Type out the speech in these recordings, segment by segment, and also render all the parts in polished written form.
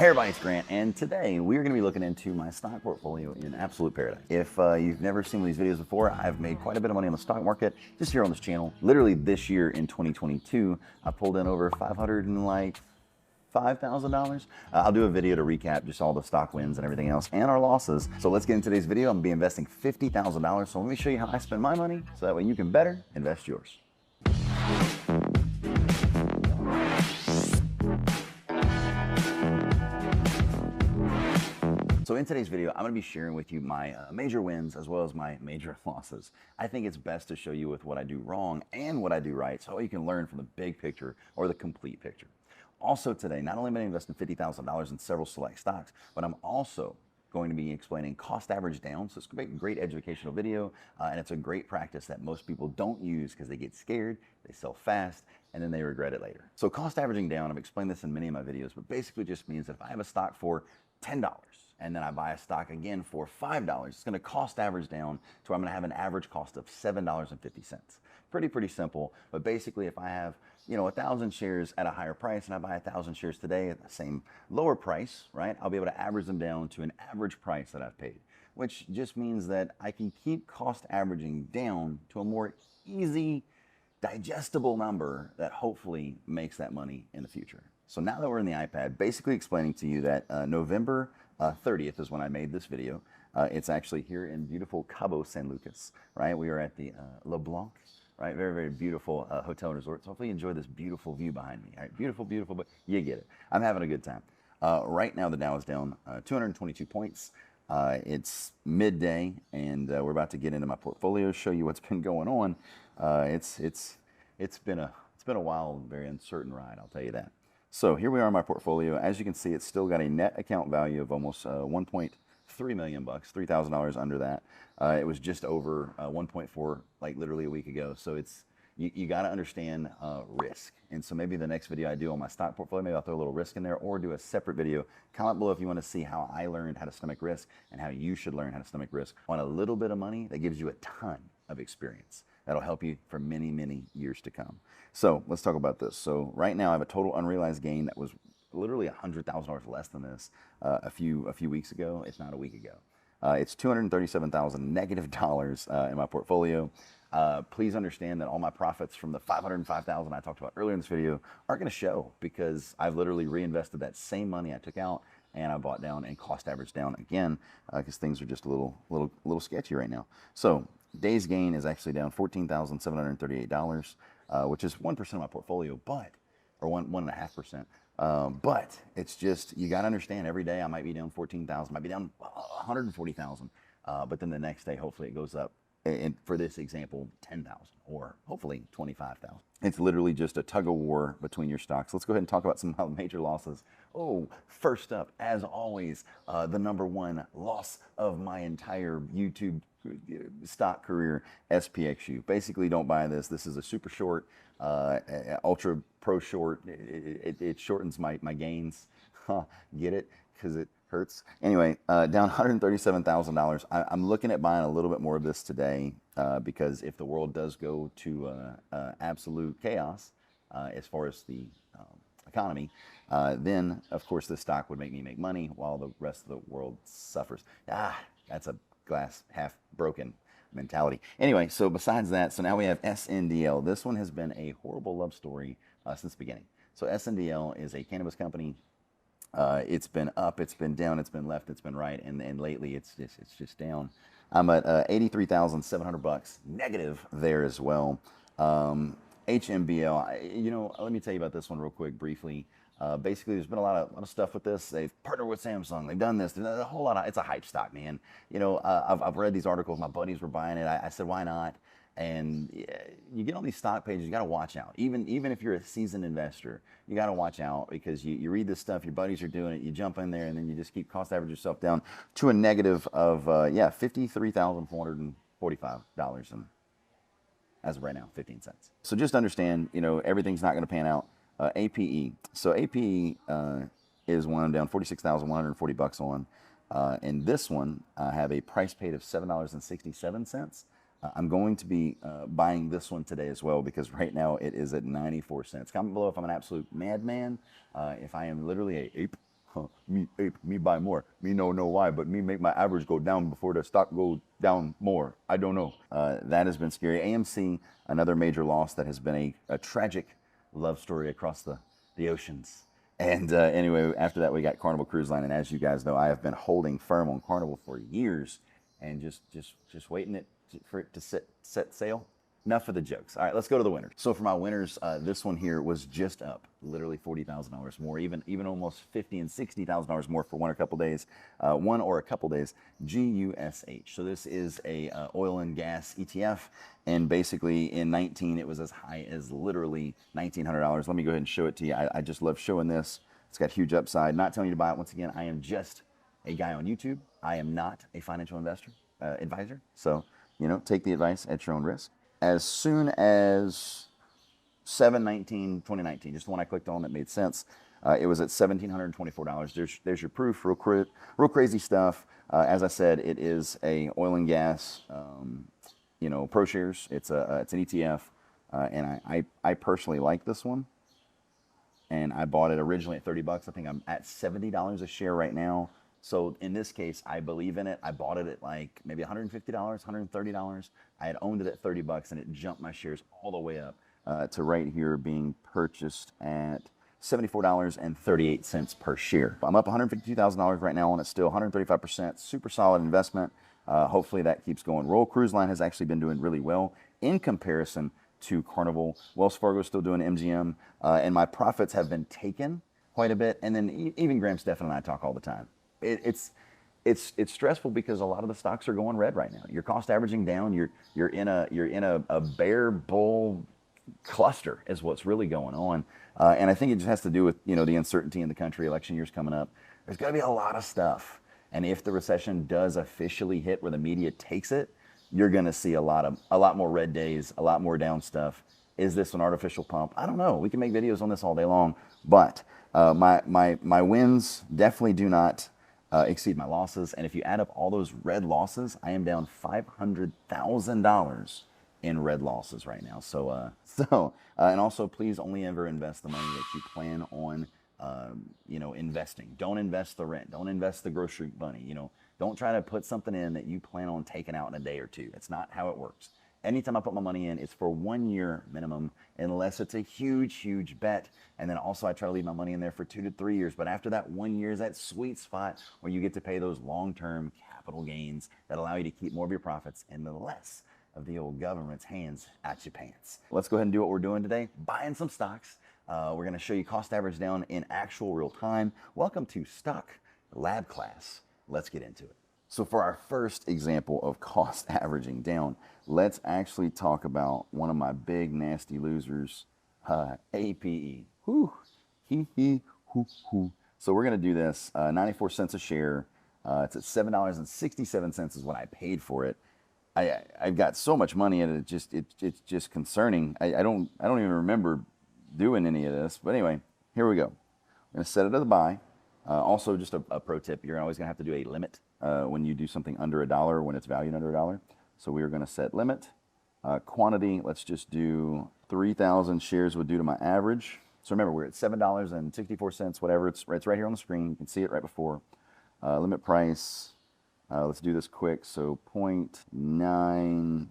Hey everybody, it's Grant, and today we're going to be looking into my stock portfolio in absolute paradise. If you've never seen these videos before, I've made quite a bit of money on the stock market just here on this channel. Literally this year in 2022, I pulled in over $505,000. I'll do a video to recap just all the stock wins and everything else and our losses. So let's get into today's video. I'm going to be investing $50,000. So let me show you how I spend my money so that way you can better invest yours. So in today's video, I'm going to be sharing with you my major wins as well as my major losses. I think it's best to show you with what I do wrong and what I do right so you can learn from the big picture or the complete picture. Also today, not only am I investing $50,000 in several select stocks, but I'm also going to be explaining cost average down. So it's going to be a great educational video, and it's a great practice that most people don't use because they get scared, they sell fast, and then they regret it later. So cost averaging down, I've explained this in many of my videos, but basically just means that if I have a stock for $10, and then I buy a stock again for $5, it's going to cost average down to where I'm going to have an average cost of $7.50. Pretty simple, but basically if I have 1,000 shares at a higher price and I buy 1,000 shares today at the same lower price, right, I'll be able to average them down to an average price that I've paid, which just means that I can keep cost averaging down to a more easy, digestible number that hopefully makes that money in the future. So now that we're in the iPad, basically explaining to you that November 30th is when I made this video. It's actually here in beautiful Cabo San Lucas, right? We are at the LeBlanc, right? Very beautiful hotel and resort. So hopefully you enjoy this beautiful view behind me. All right, beautiful, but you get it. I'm having a good time. Right now the Dow is down 222 points. It's midday, and we're about to get into my portfolio, show you what's been going on. It's been a wild, very uncertain ride, I'll tell you that. So here we are in my portfolio. As you can see, it's still got a net account value of almost 1.3 million bucks, $3,000 under that. It was just over 1.4 like literally a week ago. So it's you got to understand risk. And so maybe the next video I do on my stock portfolio, maybe I'll throw a little risk in there or do a separate video. Comment below if you want to see how I learned how to stomach risk and how you should learn how to stomach risk on a little bit of money that gives you a ton of experience. That'll help you for many years to come. So let's talk about this. So right now I have a total unrealized gain that was literally $100,000 less than this a few weeks ago, if not a week ago. It's $237,000 negative dollars in my portfolio. Please understand that all my profits from the $505,000 I talked about earlier in this video aren't going to show because I've literally reinvested that same money I took out and I bought down and cost averaged down again because things are just a little sketchy right now. So day's gain is actually down $14,738, which is 1% of my portfolio, or 1.5%. But it's just, you got to understand every day I might be down 14,000, might be down 140,000. But then the next day, hopefully it goes up. And for this example, 10,000 or hopefully 25,000. It's literally just a tug of war between your stocks. Let's go ahead and talk about some major losses. Oh, first up, as always, the number one loss of my entire YouTube stock career, SPXU. Basically, don't buy this. This is a super short, ultra pro short. It shortens my gains. Get it? Because it hurts. Anyway, down $137,000. I'm looking at buying a little bit more of this today because if the world does go to absolute chaos as far as the economy, then of course this stock would make me make money while the rest of the world suffers. That's a glass half broken mentality. Anyway, so besides that, so now we have SNDL. This one has been a horrible love story since the beginning. So SNDL is a cannabis company. It's been up, it's been down, it's been left, it's been right, and lately it's just down. I'm at $83,700 negative there as well. HMBL, let me tell you about this one real quick, briefly. Basically, there's been a lot of stuff with this. They've partnered with Samsung. They've done this. A whole lot of. It's a hype stock, man. I've read these articles. My buddies were buying it. I said, why not? And you get on these stock pages, you got to watch out. Even if you're a seasoned investor, you got to watch out because you read this stuff, your buddies are doing it, you jump in there, and then you just keep cost average yourself down to a negative of, $53,445. And as of right now, 15 cents. So just understand, everything's not going to pan out. APE. So APE is one I'm down $46,140 on. And this one, I have a price paid of $7.67. I'm going to be buying this one today as well because right now it is at 94 cents. Comment below if I'm an absolute madman, if I am literally a ape, buy more. Me no know why, but me make my average go down before the stock go down more. I don't know. That has been scary. AMC, another major loss that has been a tragic love story across the oceans. And anyway, after that, we got Carnival Cruise Line. And as you guys know, I have been holding firm on Carnival for years and just waiting for it to set sail. Enough of the jokes. All right, let's go to the winners. So for my winners, this one here was just up, literally $40,000 more, even almost $50,000 and $60,000 more for one or a couple days. GUSH. So this is a oil and gas ETF, and basically in 19 it was as high as literally $1,900. Let me go ahead and show it to you. I just love showing this. It's got huge upside. Not telling you to buy it. Once again, I am just a guy on YouTube. I am not a financial investor advisor. So take the advice at your own risk. As soon as 7/19/2019, just the one I clicked on that made sense, it was at $1,724. There's your proof. Real crazy stuff. As I said, it is a oil and gas, pro shares. It's an ETF, and I personally like this one. And I bought it originally at $30. I think I'm at $70 a share right now. So in this case, I believe in it. I bought it at like maybe $150, $130. I had owned it at $30, and it jumped my shares all the way up to right here being purchased at $74.38 per share. I'm up $152,000 right now on it still, 135%. Super solid investment. Hopefully that keeps going. Royal Cruise Line has actually been doing really well in comparison to Carnival. Wells Fargo is still doing MGM, and my profits have been taken quite a bit. And then even Graham Stephan and I talk all the time. It's stressful because a lot of the stocks are going red right now. Your cost averaging down. You're in a bear bull cluster is what's really going on. And I think it just has to do with the uncertainty in the country. Election year's coming up. There's going to be a lot of stuff. And if the recession does officially hit where the media takes it, you're going to see a lot more red days, a lot more down stuff. Is this an artificial pump? I don't know. We can make videos on this all day long, but my wins definitely do not exceed my losses. And if you add up all those red losses, I am down $500,000 in red losses right now. So and also please only ever invest the money that you plan on, investing. Don't invest the rent. Don't invest the grocery money. Don't try to put something in that you plan on taking out in a day or two. It's not how it works. Anytime I put my money in, it's for 1 year minimum, unless it's a huge bet. And then also I try to leave my money in there for 2 to 3 years. But after that 1 year is that sweet spot where you get to pay those long-term capital gains that allow you to keep more of your profits and the less of the old government's hands at your pants. Let's go ahead and do what we're doing today, buying some stocks. We're going to show you cost average down in actual real time. Welcome to Stock Lab Class. Let's get into it. So for our first example of cost averaging down, let's actually talk about one of my big nasty losers, APE. Whew. So we're going to do this, 94 cents a share. It's at $7.67 is what I paid for it. I've got so much money in it, it's just concerning. I don't even remember doing any of this. But anyway, here we go. I'm going to set it as a buy. Also, just a pro tip, you're always going to have to do a limit when you do something under $1, when it's valued under $1. So we are going to set limit. Quantity, let's just do 3,000 shares would do to my average. So remember, we're at $7.64, whatever. It's right here on the screen. You can see it right before. Limit price, let's do this quick. So 0.95.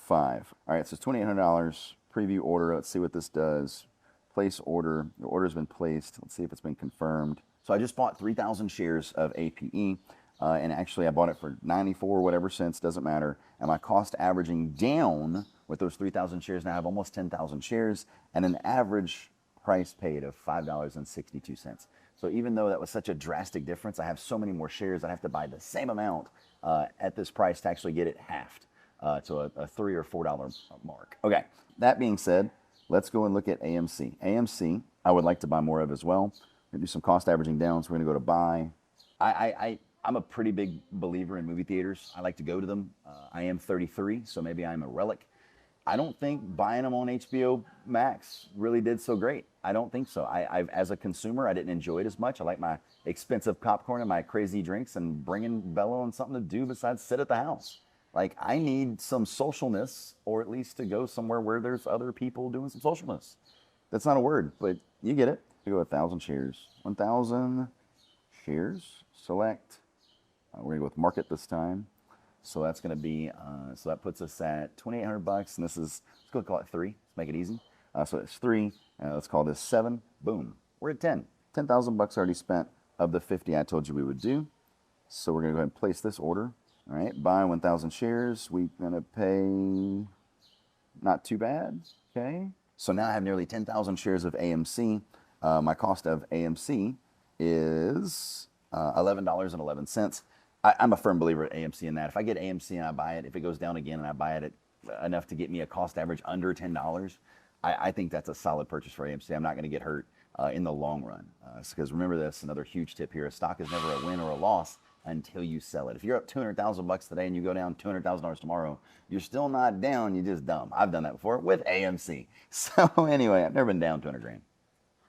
All right, so it's $2,800. Preview order. Let's see what this does. Place order. The order has been placed. Let's see if it's been confirmed. So I just bought 3,000 shares of APE. And actually I bought it for 94 whatever cents, doesn't matter. And my cost averaging down with those 3,000 shares, now I have almost 10,000 shares and an average price paid of $5.62. So even though that was such a drastic difference, I have so many more shares, I have to buy the same amount at this price to actually get it halved to a $3 or $4 mark. Okay, that being said, let's go and look at AMC. AMC, I would like to buy more of as well. We're gonna do some cost averaging down, so we're gonna go to buy. I'm a pretty big believer in movie theaters. I like to go to them. I am 33, so maybe I'm a relic. I don't think buying them on HBO Max really did so great. I don't think so. As a consumer, I didn't enjoy it as much. I like my expensive popcorn and my crazy drinks and bringing Bella on something to do besides sit at the house. Like, I need some socialness, or at least to go somewhere where there's other people doing some socialness. That's not a word, but you get it. We go 1,000 shares. 1,000 shares, select. We're gonna go with market this time. So that's gonna be, so that puts us at 2,800 bucks, and this is, let's go call it 3, let's make it easy. So it's 3, let's call this 7, boom, we're at 10. 10,000 bucks already spent of the 50 I told you we would do. So we're gonna go ahead and place this order. All right, buy 1,000 shares, we're gonna pay not too bad, okay? So now I have nearly 10,000 shares of AMC. My cost of AMC is $11.11. I'm a firm believer at AMC in that. If I get AMC and I buy it, if it goes down again and I buy it at enough to get me a cost average under $10, I think that's a solid purchase for AMC. I'm not going to get hurt in the long run. Because remember this, another huge tip here, a stock is never a win or a loss until you sell it. If you're up 200,000 bucks today and you go down $200,000 tomorrow, you're still not down, you're just dumb. I've done that before with AMC. So anyway, I've never been down 200 grand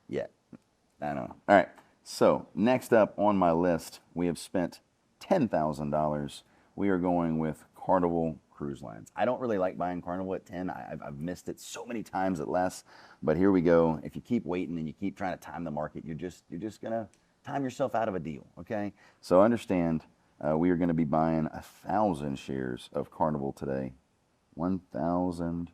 yet. I don't know. All right, so next up on my list, we have spent $10,000. We are going with Carnival Cruise Lines. I don't really like buying Carnival at 10. I've missed it so many times at less, but here we go. If you keep waiting and you keep trying to time the market, you're just gonna time yourself out of a deal, okay? So understand, we are gonna be buying 1,000 shares of Carnival today. 1,000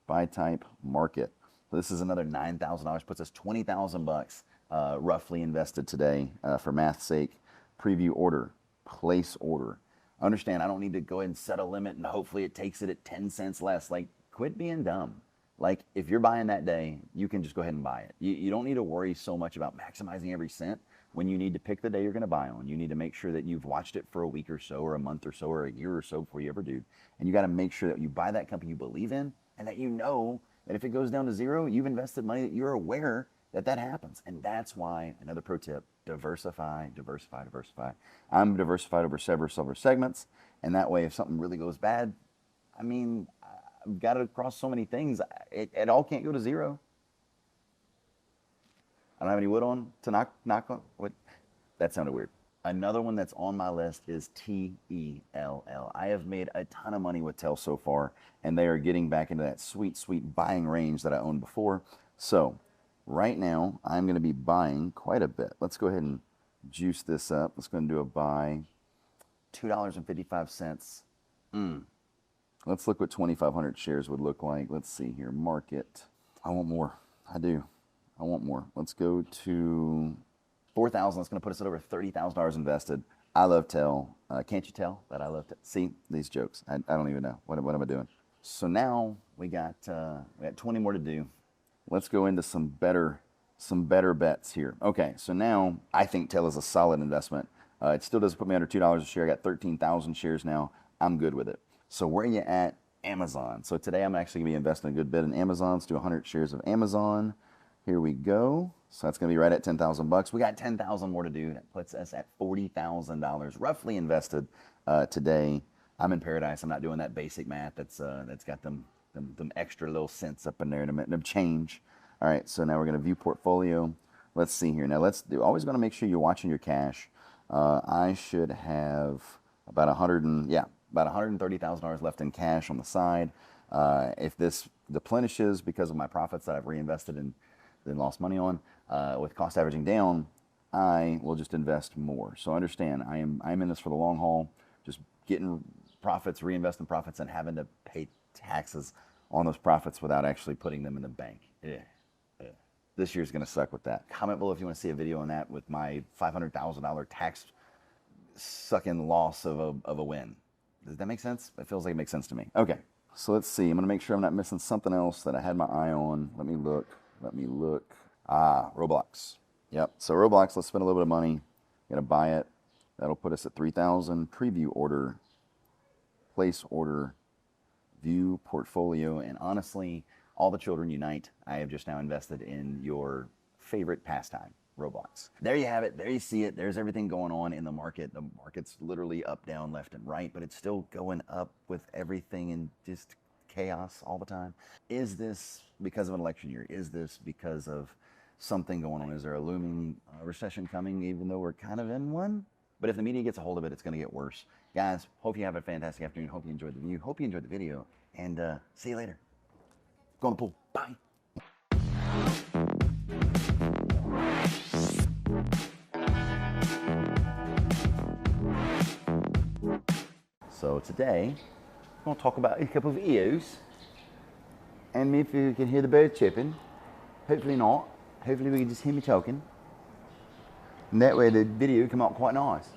by type market. So this is another $9,000, puts us 20,000 bucks roughly invested today for math's sake. Preview order, place order. Understand, I don't need to go ahead and set a limit and hopefully it takes it at 10 cents less. Like, quit being dumb. Like, if you're buying that day, you can just go ahead and buy it. You don't need to worry so much about maximizing every cent when you need to pick the day you're going to buy on. You need to make sure that you've watched it for a week or so, or a month or so, or a year or so before you ever do. And you got to make sure that you buy that company you believe in, and that you know that if it goes down to zero, you've invested money that you're aware that happens. And that's why, another pro tip, diversify, diversify, diversify. I'm diversified over several segments, and that way if something really goes bad, I mean, I've got it across so many things, it all can't go to zero. I don't have any wood on to knock on. What? That sounded weird. Another one that's on my list is TELL. I have made a ton of money with TELL so far, and they are getting back into that sweet, sweet buying range that I owned before. So right now, I'm going to be buying quite a bit. Let's go ahead and juice this up. Let's go and do a buy. $2.55. Let's look what 2,500 shares would look like. Let's see here. Market. I want more. I do. I want more. Let's go to 4,000. That's going to put us at over $30,000 invested. I love TELL. Can't you tell that I love TELL? See, these jokes. I don't even know. What am I doing? So now we got 20 more to do. Let's go into some better bets here. Okay, so now I think TELL is a solid investment. It still doesn't put me under $2 a share. I got 13,000 shares now. I'm good with it. So where are you at? Amazon. So today I'm actually going to be investing a good bit in Amazon. Let's do 100 shares of Amazon. Here we go. So that's going to be right at 10,000 bucks. We got 10,000 more to do. That puts us at $40,000 roughly invested today. I'm in paradise. I'm not doing that basic math that's got them extra little cents up in there to change. All right, so now we're going to view portfolio. Let's see here. Now always going to make sure you're watching your cash. I should have about $130,000 left in cash on the side. If this deplenishes because of my profits that I've reinvested and then lost money on, with cost averaging down, I will just invest more. So understand, I'm in this for the long haul, just getting profits, reinvesting profits, and having to pay taxes on those profits without actually putting them in the bank. This year's going to suck with that. Comment below if you want to see a video on that with my $500,000 tax sucking loss of a win. Does that make sense? It feels like it makes sense to me. Okay, so let's see. I'm going to make sure I'm not missing something else that I had my eye on. Let me look. Roblox. Yep, so Roblox, let's spend a little bit of money. Going to buy it. That'll put us at 3,000. Preview order. Place order. View portfolio. And honestly, all the children unite. I have just now invested in your favorite pastime, Roblox. There you have it. There you see it. There's everything going on in the market. The market's literally up, down, left, and right, but it's still going up with everything in just chaos all the time. Is this because of an election year? Is this because of something going on? Is there a looming recession coming, even though we're kind of in one? But if the media gets a hold of it, it's going to get worse. Guys, hope you have a fantastic afternoon. Hope you enjoyed the view. Hope you enjoyed the video. And see you later. Go in the pool. Bye. So today, I'm going to talk about a couple of eels, and if you can hear the birds chirping, hopefully not. Hopefully we can just hear me talking, and that way the video come out quite nice.